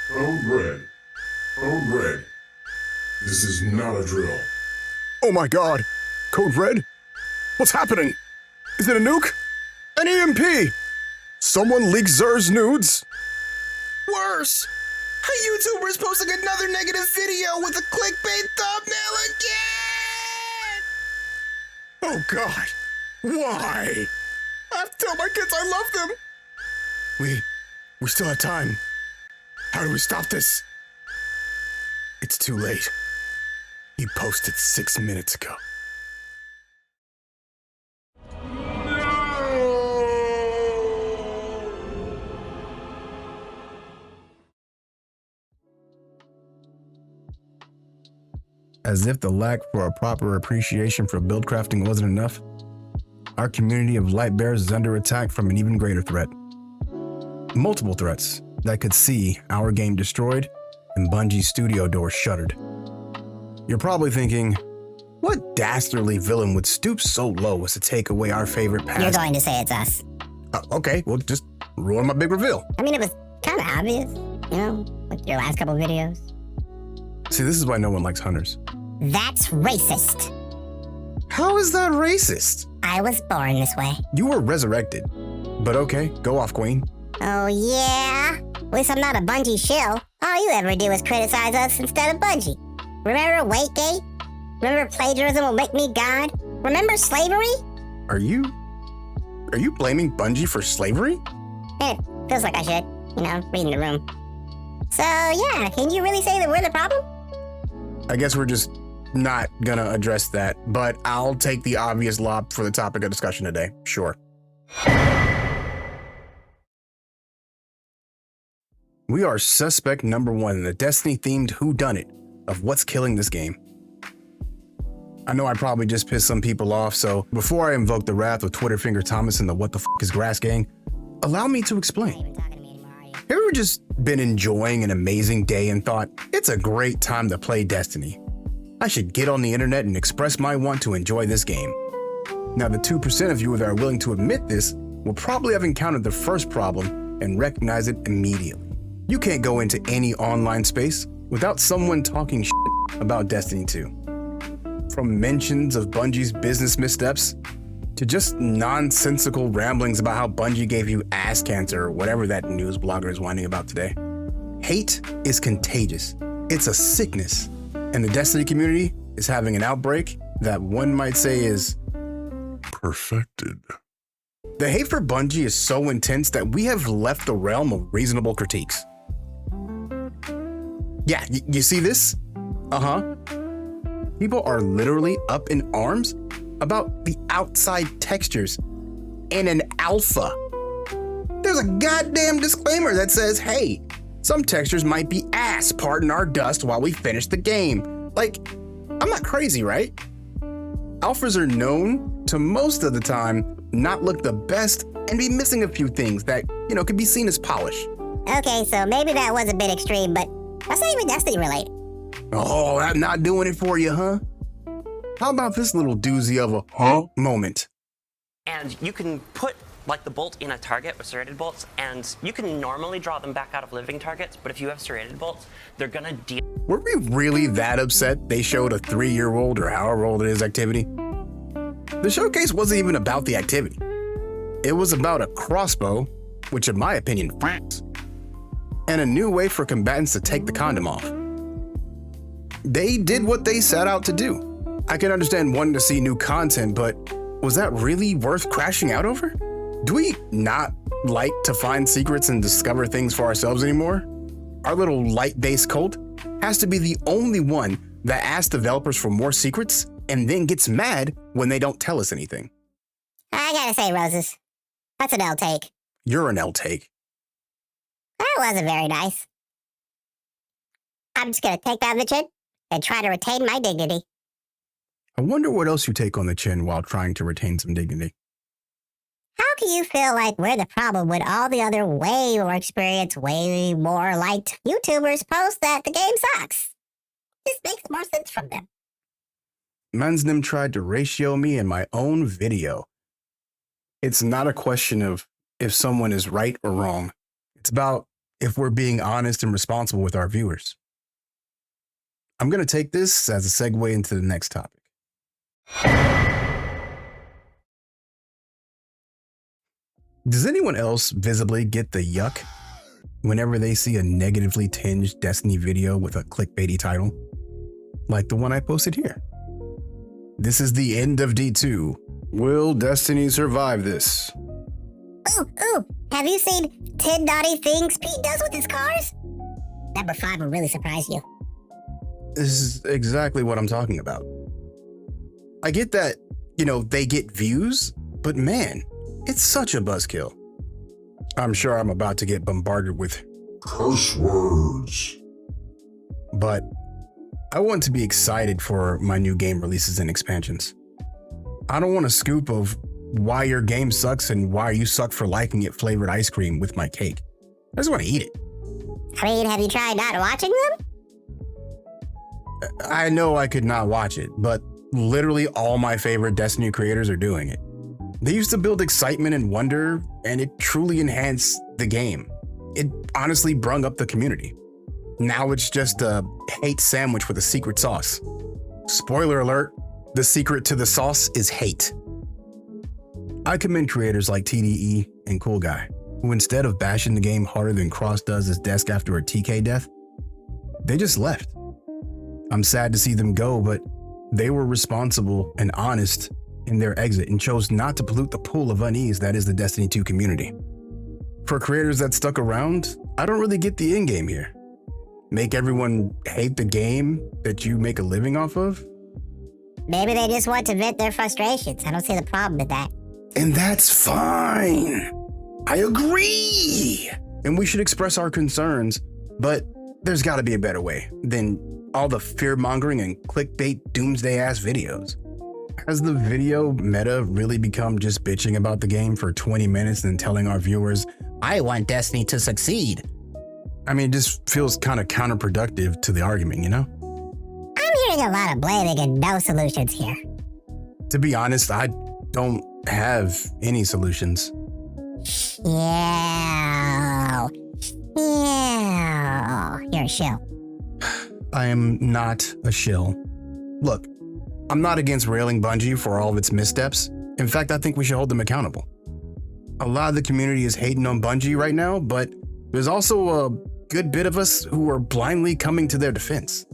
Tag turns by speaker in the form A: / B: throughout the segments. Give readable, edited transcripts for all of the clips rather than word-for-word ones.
A: Code Red. Code Red. This is not a drill.
B: Oh my god! Code Red? What's happening? Is it a nuke? An EMP! Someone leaked Zer's nudes?
C: Worse! A YouTuber's posting another negative video with a clickbait thumbnail again!
B: Oh god! Why? I have to tell my kids I love them! We still have time. How do we stop this? It's too late. He posted 6 minutes ago. As if the lack for a proper appreciation for build crafting wasn't enough, our community of light bearers is under attack from an even greater threat. Multiple threats that could see our game destroyed and Bungie's studio doors shuttered. You're probably thinking, what dastardly villain would stoop so low as to take away our favorite past?
D: You're going to say it's us.
B: Okay, well, just ruin my big reveal.
D: I mean, it was kind of obvious, you know, with your last couple videos.
B: See, this is why no one likes hunters.
D: That's racist.
B: How is that racist?
D: I was born this way.
B: You were resurrected. But okay, go off, queen.
D: Oh, yeah? At least I'm not a Bungie shill. All you ever do is criticize us instead of Bungie. Remember Waitgate? Remember plagiarism will make me God? Remember slavery?
B: Are you blaming Bungie for slavery?
D: Feels like I should, you know, reading the room. So, yeah, can you really say that we're the problem?
B: I guess we're just not gonna address that, but I'll take the obvious lob for the topic of discussion today. Sure. We are suspect number one in the Destiny-themed whodunit of what's killing this game. I know I probably just pissed some people off, so before I invoke the wrath of Twitter Finger Thomas and the What the F is Grass gang, allow me to explain. Have you ever just been enjoying an amazing day and thought, it's a great time to play Destiny? I should get on the internet and express my want to enjoy this game. Now, the 2% of you that are willing to admit this will probably have encountered the first problem and recognize it immediately. You can't go into any online space without someone talking shit about Destiny 2. From mentions of Bungie's business missteps, to just nonsensical ramblings about how Bungie gave you ass cancer or whatever that news blogger is whining about today. Hate is contagious. It's a sickness. And the Destiny community is having an outbreak that one might say is
A: Perfected.
B: The hate for Bungie is so intense that we have left the realm of reasonable critiques. Yeah, you see this? People are literally up in arms about the outside textures in an alpha. There's a goddamn disclaimer that says, hey, some textures might be ass, pardon our dust while we finish the game. Like, I'm not crazy, right? Alphas are known to most of the time not look the best and be missing a few things that, you know, could be seen as polish.
D: Okay, so maybe that was a bit extreme, but that's not even Destiny related.
B: Oh, I'm not doing it for you, huh? How about this little doozy of a moment?
E: And you can put like the bolt in a target with serrated bolts, and you can normally draw them back out of living targets, but if you have serrated bolts, they're gonna deal.
B: Were we really that upset they showed a 3-year-old or however old it is activity? The showcase wasn't even about the activity. It was about a crossbow, which in my opinion f***s, and a new way for combatants to take the condom off. They did what they set out to do. I can understand wanting to see new content, but was that really worth crashing out over? Do we not like to find secrets and discover things for ourselves anymore? Our little light-based cult has to be the only one that asks developers for more secrets and then gets mad when they don't tell us anything.
D: I gotta say, Roses, that's an L take.
B: You're an L take.
D: That wasn't very nice. I'm just gonna take that on the chin and try to retain my dignity.
B: I wonder what else you take on the chin while trying to retain some dignity.
D: How can you feel like we're the problem when all the other way more experienced, way more liked YouTubers post that the game sucks? This makes more sense from them.
B: Mansnim tried to ratio me in my own video. It's not a question of if someone is right or wrong. It's about if we're being honest and responsible with our viewers. I'm going to take this as a segue into the next topic. Does anyone else visibly get the yuck whenever they see a negatively tinged Destiny video with a clickbaity title? Like the one I posted here. This is the end of D2. Will Destiny survive this?
D: Ooh, have you seen 10 naughty things Pete does with his cars? Number 5 will really surprise you.
B: This is exactly what I'm talking about. I get that, they get views, but man, it's such a buzzkill. I'm sure I'm about to get bombarded with
A: Curse words.
B: but I want to be excited for my new game releases and expansions. I don't want a scoop of why your game sucks and why you suck for liking it flavored ice cream with my cake. I just want to eat it.
D: I mean, have you tried not watching them?
B: I know I could not watch it, but literally all my favorite Destiny creators are doing it. They used to build excitement and wonder, and it truly enhanced the game. It honestly brung up the community. Now it's just a hate sandwich with a secret sauce. Spoiler alert, the secret to the sauce is hate. I commend creators like TDE and Cool Guy, who instead of bashing the game harder than Cross does his desk after a TK death, they just left. I'm sad to see them go, but they were responsible and honest in their exit and chose not to pollute the pool of unease that is the Destiny 2 community. For creators that stuck around, I don't really get the end game here. Make everyone hate the game that you make a living off of?
D: Maybe they just want to vent their frustrations. I don't see the problem with that.
B: And that's fine. I agree. And we should express our concerns, but there's got to be a better way than all the fear-mongering and clickbait doomsday-ass videos. Has the video meta really become just bitching about the game for 20 minutes and telling our viewers, I want Destiny to succeed? I mean, it just feels kind of counterproductive to the argument, you know?
D: I'm hearing a lot of blaming and no solutions here.
B: To be honest, I don't have any solutions.
D: Yeah. You're a shill.
B: I am not a shill. Look, I'm not against railing Bungie for all of its missteps. In fact, I think we should hold them accountable. A lot of the community is hating on Bungie right now, but there's also a good bit of us who are blindly coming to their defense.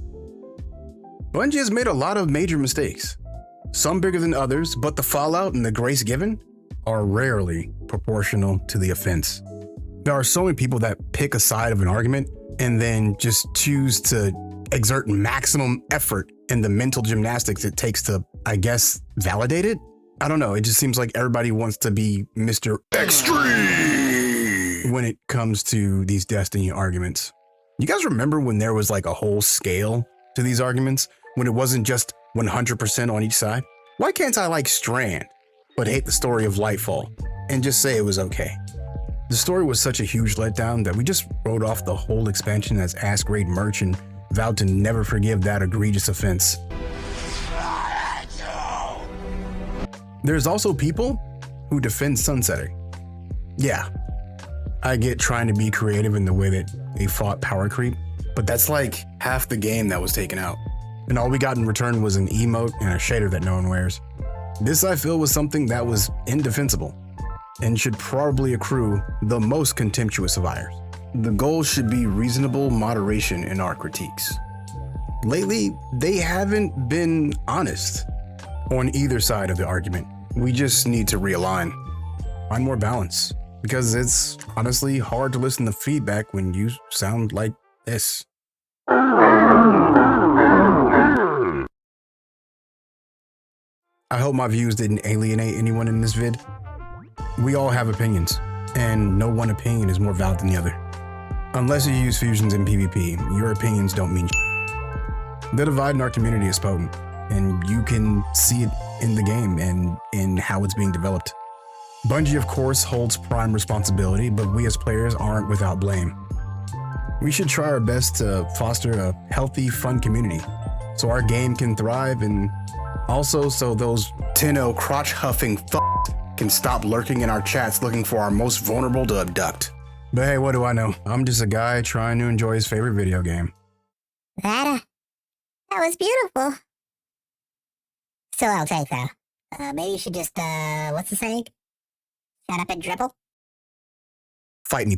B: Bungie has made a lot of major mistakes, some bigger than others, but the fallout and the grace given are rarely proportional to the offense. There are so many people that pick a side of an argument and then just choose to exert maximum effort in the mental gymnastics it takes to, I guess, validate it. I don't know. It just seems like everybody wants to be Mr. Extreme when it comes to these Destiny arguments. You guys remember when there was like a whole scale to these arguments, when it wasn't just 100% on each side? Why can't I like Strand, but hate the story of Lightfall and just say it was okay? The story was such a huge letdown that we just wrote off the whole expansion as ass-grade merch and vowed to never forgive that egregious offense. There's also people who defend sunsetting. Yeah, I get trying to be creative in the way that they fought power creep, but that's like half the game that was taken out. And all we got in return was an emote and a shader that no one wears. This, I feel, was something that was indefensible and should probably accrue the most contemptuous of ires. The goal should be reasonable moderation in our critiques. Lately, they haven't been honest on either side of the argument. We just need to realign, find more balance, because it's honestly hard to listen to feedback when you sound like this. I hope my views didn't alienate anyone in this vid. We all have opinions, and no one opinion is more valid than the other. Unless you use fusions in PvP, your opinions don't mean shit. The divide in our community is potent, and you can see it in the game and in how it's being developed. Bungie, of course, holds prime responsibility, but we as players aren't without blame. We should try our best to foster a healthy, fun community so our game can thrive, and also so those Tenno crotch-huffing can stop lurking in our chats looking for our most vulnerable to abduct. But hey, what do I know? I'm just a guy trying to enjoy his favorite video game.
D: That was beautiful. Still, I'll take that. Maybe you should just, what's the saying? Shut up and dribble?
B: Fight me,